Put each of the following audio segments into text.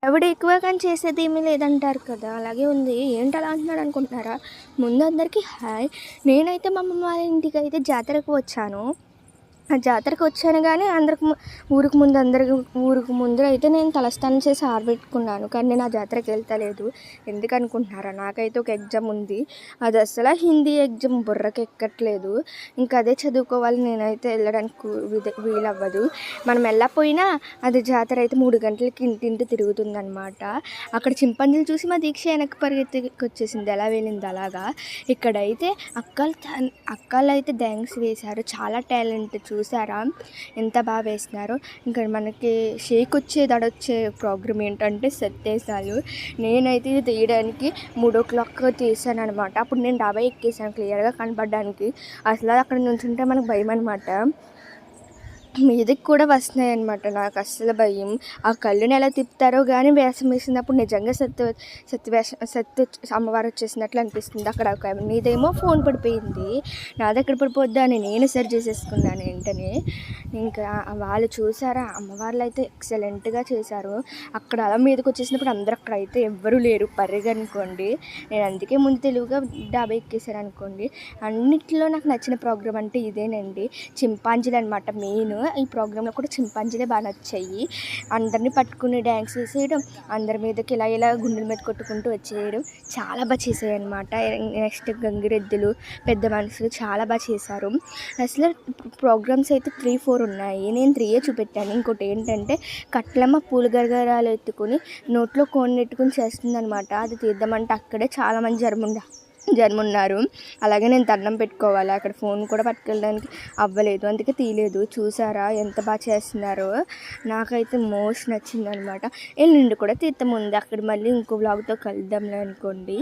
ఆవిడ ఎక్కువ కానీ చేసేదేమీ లేదంటారు కదా! అలాగే ఉంది. ఏంటలా అంటున్నాడు అనుకుంటున్నారా? ముందు అందరికీ హాయ్. నేనైతే మా అమ్మమ్మ వాళ్ళ ఇంటికైతే జాతరకు వచ్చాను. ఆ జాతరకు వచ్చాను గానీ ఊరికి ముందు అయితే నేను తలస్నానం చేసి ఆరబెట్టుకున్నాను. కానీ నేను ఆ జాతరకి వెళ్తలేదు. ఎందుకనుకుంటున్నారా? నాకైతే ఒక ఎగ్జామ్ ఉంది. అది అసల హిందీ ఎగ్జామ్ బుర్రకి ఎక్కట్లేదు. ఇంకా అదే చదువుకోవాలి. నేనైతే వెళ్ళడానికి వీలవ్వదు. మనం వెళ్ళకపోయినా అది జాతర అయితే 3 గంటలకి ఇంటింటి తిరుగుతుందనమాట. అక్కడ చింపాంజీలు చూసి మా దీక్ష వెనక్కి పరిగెత్తుకొచ్చేసింది. ఎలా వెళ్ళింది అలాగా. ఇక్కడైతే అక్కలైతే డ్యాన్స్ వేశారు. చాలా టాలెంట్ చూసారా ఎంత బాగా వేస్తున్నారో. ఇంకా మనకి షేక్ వచ్చే దడొచ్చే ప్రోగ్రామ్ ఏంటంటే సత్తేసాలు. నేనైతే ఇది తీయడానికి 3:00 తీసాను అనమాట. అప్పుడు నేను డాబా ఎక్కేసాను క్లియర్గా కనపడడానికి. అసలు అక్కడ నుంచుంటే మనకు భయం అనమాట. మీదకి కూడా వస్తున్నాయి అనమాట. నాకు అస్సలు భయం. ఆ కళ్ళుని ఎలా తిప్పుతారో కానీ వేషం వేసినప్పుడు నిజంగా సత్తు అమ్మవారు వచ్చేసినట్లు అనిపిస్తుంది. అక్కడ ఒక మీదేమో ఫోన్ పడిపోయింది. నాది ఎక్కడ పడిపోద్దా అని నేను సరి చేసేసుకున్నాను వెంటనే. ఇంకా వాళ్ళు చూసారా అమ్మవార్లు అయితే ఎక్సలెంట్గా చేశారు. అక్కడ అలా మీదకి వచ్చేసినప్పుడు అందరూ అక్కడైతే ఎవ్వరూ లేరు పరిగనుకోండి. నేను అందుకే ముందు తెలుగుగా డాబా ఎక్కేసాను అనుకోండి. అన్నిట్లో నాకు నచ్చిన ప్రోగ్రామ్ అంటే ఇదేనండి. చింపాంజీలు అనమాట మెయిన్. ఈ ప్రోగ్రాంలో కూడా చింపాంజీలే బాగా నచ్చాయి. అందరినీ పట్టుకుని డ్యాన్స్ వేసేయడం, అందరి మీదకి ఇలా గుండెల మీద కొట్టుకుంటూ వచ్చేయడం చాలా బాగా చేసాయి అనమాట. నెక్స్ట్ గంగిరెద్దులు, పెద్ద మనుషులు చాలా బాగా చేశారు. అసలు ప్రోగ్రామ్స్ అయితే 3-4 ఉన్నాయి. నేను 3 చూపెట్టాను. ఇంకోటి ఏంటంటే కట్లమ్మ పూల గరగరాలు ఎత్తుకొని నోట్లో కోన్ నెట్టుకుని చేస్తుందనమాట. అది తీద్దామంటే అక్కడే చాలామంది జన్మున్నారు. అలాగే నేను దండం పెట్టుకోవాలి. అక్కడ ఫోన్ కూడా పట్టుకెళ్ళడానికి అవ్వలేదు. అందుకే తీయలేదు. చూసారా ఎంత బాగా చేస్తున్నారో. నాకైతే మోస్ట్ నచ్చింది అనమాట. ఎల్లుండి కూడా తీర్థం ఉంది. అక్కడ మళ్ళీ ఇంకో వ్లాగ్తో కలుద్దాంలే అనుకోండి.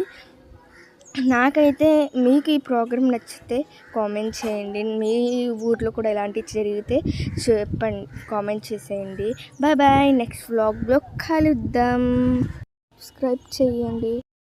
నాకైతే మీకు ఈ ప్రోగ్రామ్ నచ్చితే కామెంట్ చేయండి. మీ ఊర్లో కూడా ఇలాంటివి జరిగితే చెప్పండి, కామెంట్ చేసేయండి. బాయ్ నెక్స్ట్ వ్లాగ్లో కలుద్దాం. సబ్స్క్రైబ్ చేయండి.